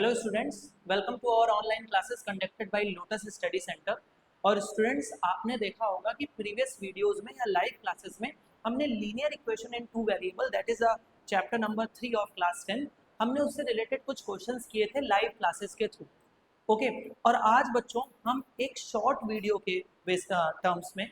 Hello students, welcome to our online classes conducted by Lotus Study Centre. और students, आपने देखा होगा कि प्रीवियस वीडियोस में या लाइव क्लासेस में हमने linear equation in two variable, that is a chapter number 3 of class 10, हमने उससे रिलेटेड कुछ क्वेश्चंस किए थे लाइव क्लासेस के थ्रू। ओके, और आज बच्चों हम एक शॉर्ट वीडियो के टर्म्स में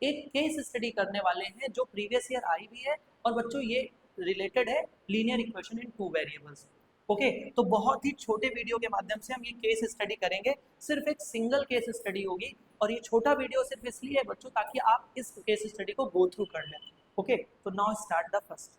एक केस स्टडी करने वाले हैं जो प्रीवियस ईयर आई भी है। और बच्चों ये रिलेटेड है linear equation in two variables. Okay, तो बहुत ही छोटे वीडियो के माध्यम से हम ये केस स्टडी करेंगे। सिर्फ एक सिंगल केस स्टडी होगी और ये छोटा वीडियो सिर्फ इसलिए है बच्चों ताकि आप इस केस स्टडी को गो थ्रू कर लें। ओके, तो now start the first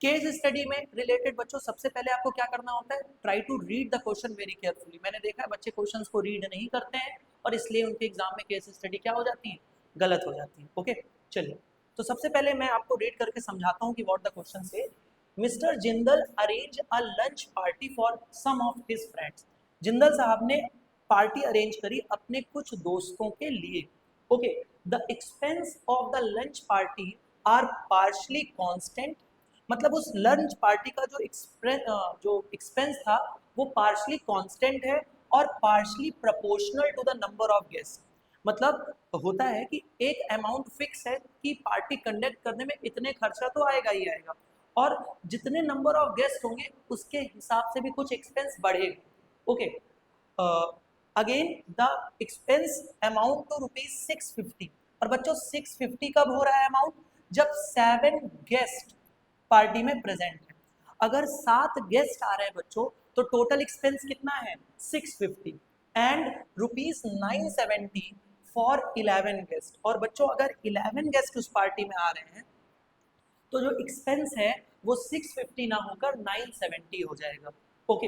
case study में रिलेटेड। बच्चों सबसे पहले आपको क्या करना होता है, try to read the question very carefully. मैंने देखा है बच्चे क्वेश्चंस को रीड नहीं करते हैं और इसलिए उनके एग्जाम में केस स्टडी क्या हो जाती है, गलत हो जाती है। ओके, चलिए, तो सबसे पहले मैं आपको रीड करके समझाता हूँ कि व्हाट द क्वेश्चन से। Mister Jindal arrange a lunch party for some of his friends. Jindal साहब ने पार्टी अरेंज करी अपने कुछ दोस्तों के लिए। Okay, the expense of the lunch party are partially constant. मतलब उस लंच पार्टी का जो एक्सपेंस था वो पार्शली कांस्टेंट है और partially proportional to the number of guest. मतलब होता है कि एक अमाउंट फिक्स है कि पार्टी कंडक्ट करने में इतने खर्चा तो आएगा ही आएगा, और जितने नंबर ऑफ गेस्ट होंगे उसके हिसाब से भी कुछ एक्सपेंस बढ़ेगा। Okay, again the expense amount to ₹650। और बच्चों 650 कब हो रहा है अमाउंट, जब 7 गेस्ट पार्टी में प्रेजेंट है। अगर 7 गेस्ट आ रहे हैं बच्चों तो टोटल एक्सपेंस कितना है 650 एंड ₹970 फॉर 11 गेस्ट। और बच्चों अगर 11 गेस्ट उस पार्टी में आ रहे हैं तो जो एक्सपेंस है वो 650 ना होकर 970 हो जाएगा। Okay,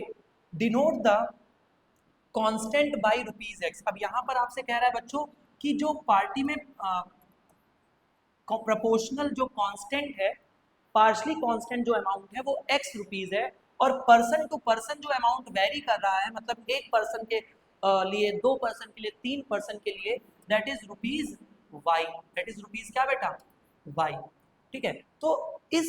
denote the constant by ₹x। अब यहाँ पर आपसे कह रहा है बच्चों कि जो पार्टी में प्रोपोर्शनल जो कांस्टेंट है, पार्शली कांस्टेंट जो अमाउंट है वो x रुपीज है, और पर्सन टू पर्सन जो अमाउंट वेरी कर रहा है, मतलब एक पर्सन के लिए, 2 पर्सन के लिए, 3 पर्सन के लिए, that is ₹y। That is rupees क्या बेटा, y। ठीक है, तो ये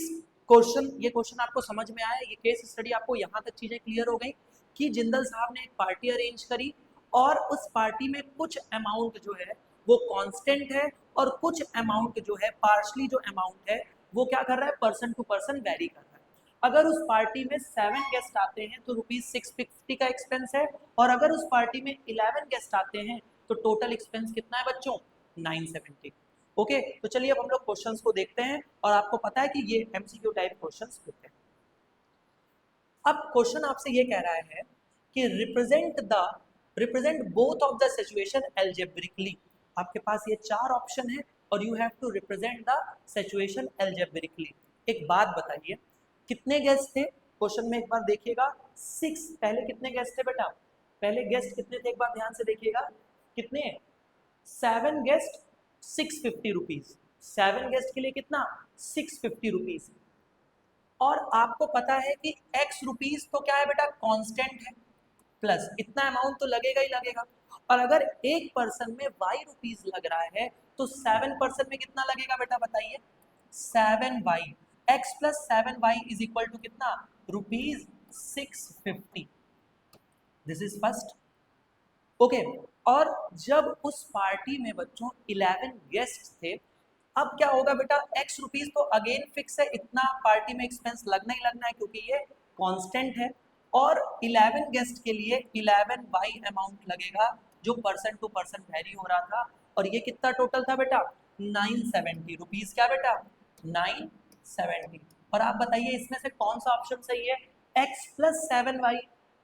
क्वेश्चन आपको समझ में आया, ये केस स्टडी आपको यहाँ तक चीजें क्लियर हो गई कि जिंदल साहब ने एक पार्टी अरेंज करी और उस पार्टी में कुछ अमाउंट जो है वो कांस्टेंट है और कुछ अमाउंट जो है, पार्शली जो अमाउंट है वो क्या कर रहा है, पर्सन टू पर्सन वेरी कर रहा है। अगर उस पार्टी में 7 गेस्ट आते हैं तो ₹650 का एक्सपेंस है, और अगर उस पार्टी में 11 गेस्ट आते हैं तो टोटल एक्सपेंस कितना है बच्चों, 970। ओके, तो चलिए अब हम लोग क्वेश्चंस को देखते हैं, और आपको पता है कि ये एमसीक्यू टाइप क्वेश्चंस होते हैं। अब क्वेश्चन आपसे ये कह रहा है कि represent both of the situation algebraically. आपके पास ये 4 ऑप्शन है और you have to represent the situation algebraically. एक बात बताइए, कितने गेस्ट थे क्वेश्चन में, एक बार देखिएगा। 6। पहले कितने गेस्ट थे बेटा, पहले गेस्ट कितने थे एक बार ध्यान से देखिएगा, कितने, 7 गेस्ट, ₹650। 7 गेस्ट के लिए कितना, ₹650। और आपको पता है कि x रुपीज तो क्या है बेटा, कांस्टेंट है, प्लस इतना अमाउंट तो लगेगा ही लगेगा। और अगर एक पर्सन में y रुपीज लग रहा है तो 7 पर्सन में कितना लगेगा बेटा बताइए, 7y। x plus 7y is equal to कितना, ₹650। This is first. ओके, और जब उस पार्टी में बच्चों 11 गेस्ट थे, अब क्या होगा बेटा, x रुपीज तो अगेन फिक्स है, इतना पार्टी में एक्सपेंस लगना ही लगना है क्योंकि ये कांस्टेंट है, और 11 गेस्ट के लिए 11y अमाउंट लगेगा जो पर्सन टू पर्सन वेरी हो रहा था। और ये कितना टोटल था बेटा, 970 रुपीज। क्या बेटा, 970। और आप बताइए इसमें से कौन सा ऑप्शन सही है, x plus 7y,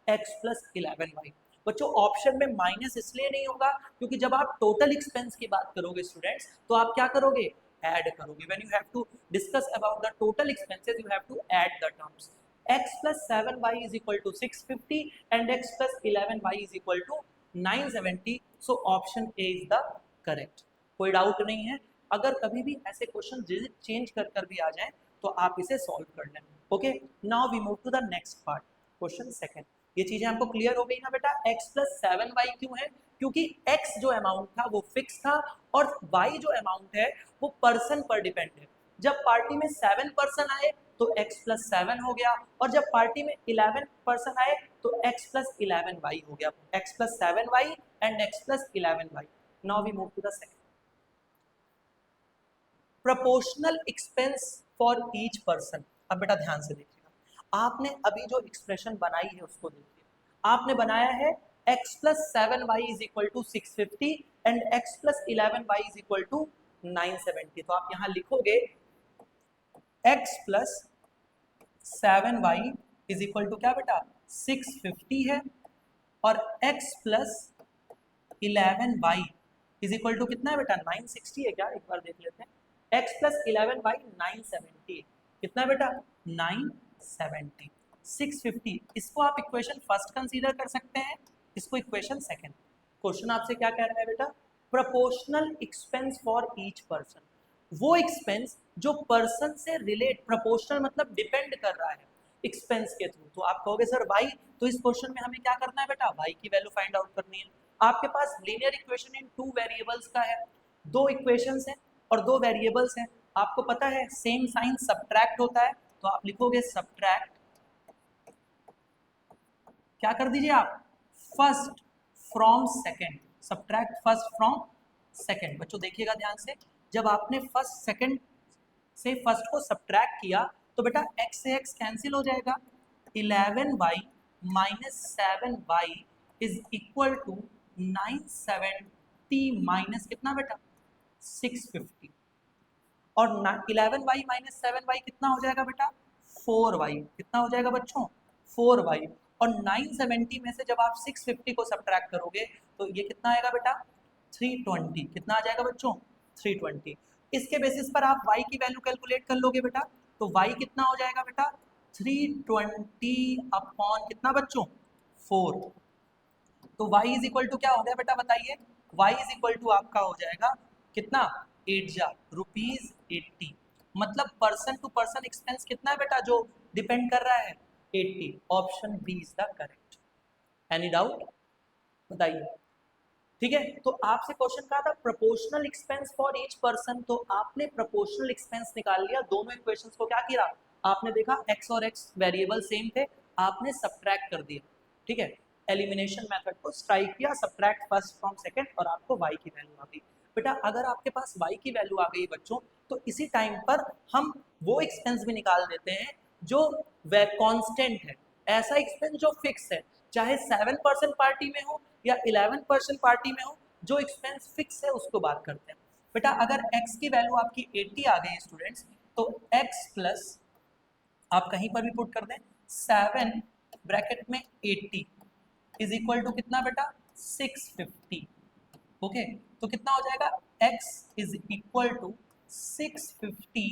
x plus 11y। बच्चों ऑप्शन में माइनस इसलिए नहीं होगा क्योंकि जब आप टोटल एक्सपेंस की बात करोगे स्टूडेंट्स तो आप क्या करोगे, ऐड करोगे। When you have to discuss about the total expenses you have to add the terms. x plus 7y is equal to 650 and x plus 11y is equal to 970, so option A is the correct। कोई doubt नहीं है, अगर कभी भी ऐसे question change कर भी आ जाए तो आप इसे सॉल्व कर लें। Okay, now we move to the next part, question second. ये चीजें आपको क्लियर हो गई ना बेटा, x प्लस 7y क्यों है, क्योंकि x जो अमाउंट था वो फिक्स था और y जो अमाउंट है वो पर्सन पर डिपेंड है। जब पार्टी में 7 पर्सन आए तो x प्लस 7 हो गया, और जब पार्टी में 11 पर्सन आए तो x प्लस 11y हो गया, x plus 7y and x plus 11y। Now we move to the second, proportional expense for each person. अब बेटा ध्यान से देखिएगा, आपने अभी जो एक्सप्रेशन बनाई है उसको देखिए, आपने बनाया है x plus 7y is equal to 650 and x plus 11y is equal to 970। तो आप यहाँ लिखोगे x plus 7y is equal to क्या बेटा 650 है, और x plus 11y is equal to कितना है बेटा 960 है क्या, एक बार देख लेते हैं। x प्लस 11y 970, कितना है बेटा 970, 650। इसको आप इक्वेशन फर्स्ट कंसीडर कर सकते हैं, इसको इक्वेशन सेकंड। क्वेश्चन आपसे क्या कह रहा है बेटा, proportional expense for each person, वो एक्सपेंस जो पर्सन से रिलेट, प्रोपोर्शनल मतलब डिपेंड कर रहा है एक्सपेंस के थ्रू। तो आप कहोगे सर वाई, तो इस क्वेश्चन में हमें क्या करना है बेटा, वाई की वैल्यू फाइंड आउट करनी है। आपके पास linear equation in two variables का है, दो इक्वेशंस हैं और दो वेरिएबल्स हैं। आपको पता है सेम साइन सब्ट्रैक्ट होता है, तो आप लिखोगे सब्ट्रैक्ट, क्या कर दीजिए आप, first from second, subtract first from second. बच्चों देखिएगा ध्यान से, जब आपने फर्स्ट सेकंड से फर्स्ट को सब्ट्रैक्ट किया तो बेटा x से x कैंसिल हो जाएगा, 11y minus 7y is equal to 970 minus कितना बेटा 650, और 11y माइनस 7y कितना हो जाएगा बेटा 4y, कितना हो जाएगा बच्चों 4y, और 970 में से जब आप 650 को सब्ट्रैक्ट करोगे तो ये कितना आएगा बेटा 320, कितना आ जाएगा बच्चों 320। इसके बेसिस पर आप y की वैल्यू कैलकुलेट कर लोगे बेटा, तो y कितना हो जाएगा बेटा 320 अपॉन कितना बच्चों 4, तो y इज इक्वल टू क्या हो गया बेटा बताइए, y इज इक्वल टू आपका हो जाएगा कितना 8 रुपीज 80, मतलब पर्सन टू पर्सन एक्सपेंस कितना है बेटा जो डिपेंड कर रहा है 80। Option B is the correct. Any doubt बताइए, ठीक है। तो आपसे क्वेश्चन कहा था proportional expense for each person, तो आपने प्रोपोर्शनल एक्सपेंस निकाल लिया, दोनों इक्वेशंस को क्या किया आपने देखा x और x वेरिएबल सेम थे, आपने सब्ट्रैक्ट कर दिया, ठीक है, एलिमिनेशन मेथड को स्ट्राइक किया, सब्ट्रैक्ट फर्स्ट फ्रॉम सेकंड, और आपको y की वैल्यू आ गई। बेटा अगर आपके पास y की वैल्यू आ गई बच्चों, तो इसी टाइम पर हम वो एक्सपेंस भी निकाल देते हैं जो कांस्टेंट है, ऐसा एक्सपेंस जो फिक्स है, चाहे 7% पार्टी में हो या 11% पार्टी में हो, जो एक्सपेंस फिक्स है उसको बात करते हैं। बेटा अगर x की वैल्यू आपकी 80 आ गई स्टूडेंट्स, तो x प्लस आप कहीं पर भी पुट कर दें 7 ब्रैकेट में 80 इज इक्वल टू कितना बेटा 650, ओके, तो कितना हो जाएगा x is equal to 650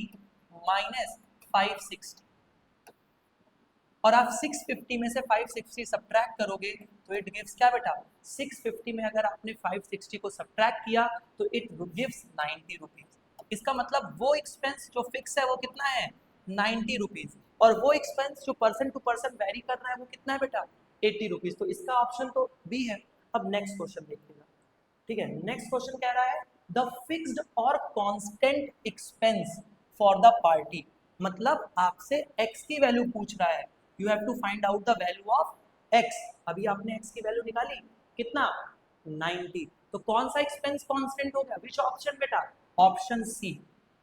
minus 560, और आप 650 में से 560 सब्ट्रैक्ट करोगे तो इट गिव्स क्या बेटा 650 में अगर आपने 560 को सब्ट्रैक्ट किया तो इट गिव्स 90 रुपीज। इसका मतलब वो एक्सपेंस जो फिक्स है वो कितना है 90 रुपीज, और वो एक्सपेंस जो पर्सन टू पर्सन वेरी कर रहा है वो कितना है बेटा 80 रुपीज। तो इसका ऑप्शन तो बी है। अब नेक्स्ट क्वेश्चन देखिएगा, ठीक है, नेक्स्ट क्वेश्चन कह रहा है द फिक्स्ड और constant expense for the party, मतलब आपसे x की वैल्यू पूछ रहा है, you have to find out the value of x। अभी आपने x की वैल्यू निकाली कितना 90, तो कौन सा एक्सपेंस कांस्टेंट हो गया, विच ऑप्शन बेटा ऑप्शन सी,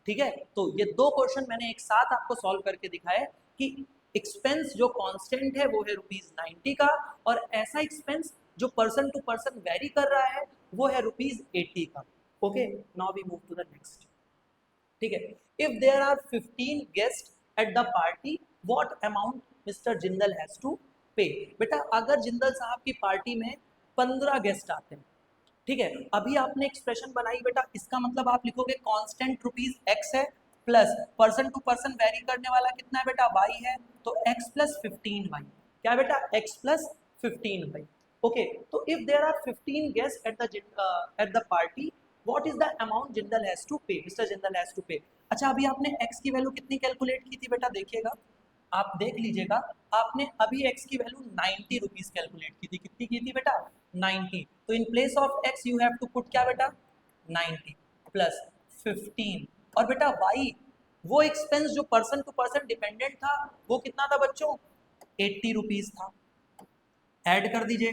ठीक है। तो ये दो क्वेश्चन मैंने एक साथ आपको सॉल्व करके दिखाए कि एक्सपेंस जो कांस्टेंट है वो है ₹90 का, और ऐसा एक्सपेंस जो पर्सन टू पर्सन वेरी कर रहा है वो है ₹80 का। Okay, now we move to the next, ठीक है। If there are 15 guest at the party what amount mister Jindal has to pay. बेटा अगर जिंदल साहब की पार्टी में 15 गेस्ट आते हैं, ठीक है, अभी आपने एक्सप्रेशन बनाई बेटा, इसका मतलब आप लिखोगे कांस्टेंट रुपीज x है plus person to person vary करने वाला कितना है बेटा y है, तो x प्लस 15y, क्या बेटा x प्लस 15y। ओके, तो if there are 15 guest at the party what is the amount Jindal has to pay, mister Jindal has to pay. अच्छा अभी आपने x की वैल्यू कितनी कैलकुलेट की थी बेटा, देखिएगा आप देख लीजिएगा, आपने अभी x की वैल्यू 90 रुपीज कैलकुलेट की थी, कितनी की थी बेटा 90, तो in place of x you have to put क्या बेटा 90 प्लस 15, और बेटा y वो एक्सपेंस जो पर्सन टू पर्सन डिपेंडेंट था वो कितना था बच्चों 80 रुपीज था, ऐड कर दीजिए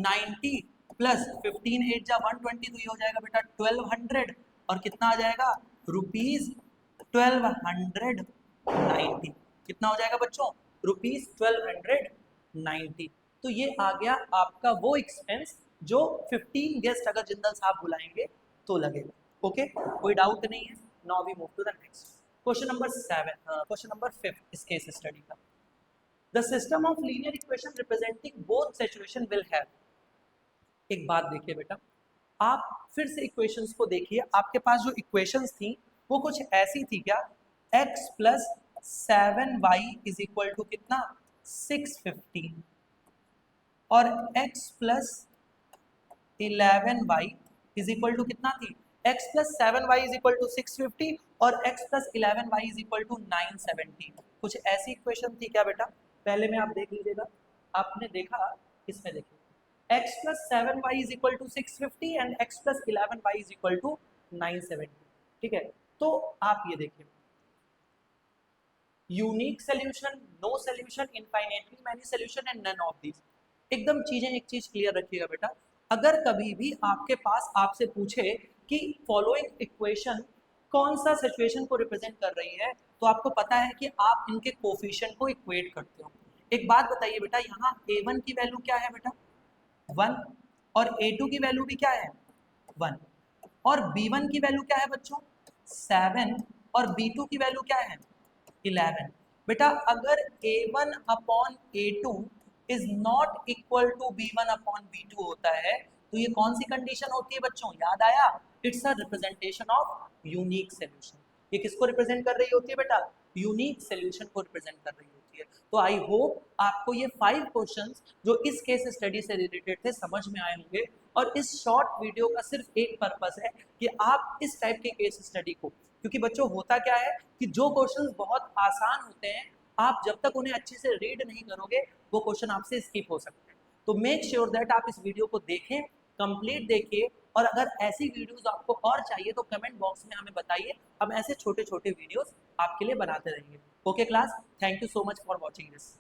90 प्लस 15 8 जा 120, तो ये हो जाएगा बेटा 1200 और कितना आ जाएगा रुपीज 1290। कितना हो जाएगा बच्चों रुपीज 1290। तो ये आ गया आपका वो एक्सपेंस जो 15 गेस्ट अगर जिंदल साहब बुलाएंगे तो लगेगा। ओके कोई डाउट नहीं है। Now we move to the next question number 7, question number 5 इस केस स्टडी का। The system of linear equation representing both situation will have. एक बात देखिए बेटा, आप फिर से इक्वेशंस को देखिए, आपके पास जो इक्वेशंस थी वो कुछ ऐसी थी क्या, x plus 7y is equal to कितना 650 और x plus 11y is equal to कितना थी, x plus 7y is equal to 650 और x plus 11y is equal to 970। कुछ ऐसी इक्वेशन थी क्या बेटा, पहले में आप देख लीजिएगा। आपने देखा इसमें देखिए x plus 7y is equal to 650 and x plus 11y is equal to 970। ठीक है, तो आप ये देखिए unique solution, no solution, infinitely many solution and none of these. एकदम चीजें एक चीज क्लियर रखिएगा बेटा, अगर कभी भी आपके पास आपसे पूछे कि फॉलोइंग इक्वेशन कौन सा सिचुएशन को रिप्रेजेंट कर रही है, तो आपको पता है कि आप इनके कोफिशिएंट को इक्वेट करते हो। एक बात बताइए बेटा, यहाँ a1 की वैल्यू क्या है बेटा 1 और a2 की वैल्यू भी क्या है 1 और b1 की वैल्यू क्या है बच्चों 7 और b2 की वैल्यू क्या है 11। बेटा अगर a1 upon a2 is not equal to b1 upon b2 होता है, तो ये कौन सी कंडीशन होती है बच्चों, याद आया, it's a representation of unique solution. ये किसको रिप्रेजेंट कर रही होती है बेटा, यूनिक सॉल्यूशन को रिप्रेजेंट कर रही होती है। तो आई होप आपको ये 5 क्वेश्चंस जो इस केस स्टडी से रिलेटेड थे समझ में आए होंगे। और इस शॉर्ट वीडियो का सिर्फ एक पर्पस है कि आप इस टाइप के केस स्टडी को, क्योंकि बच्चों होता क्या है कि जो क्वेश्चंस बहुत आसान होते हैं आप जब तक उन्हें अच्छे से रीड नहीं करोगे वो क्वेश्चन आपसे स्किप हो सकते हैं। तो मेक श्योर दैट आप इस वीडियो को देखें, कंप्लीट देखिए, और अगर ऐसी वीडियोस आपको और चाहिए तो कमेंट बॉक्स में हमें बताइए, हम ऐसे छोटे छोटे वीडियोस आपके लिए बनाते रहेंगे। Okay class, thank you so much for watching this.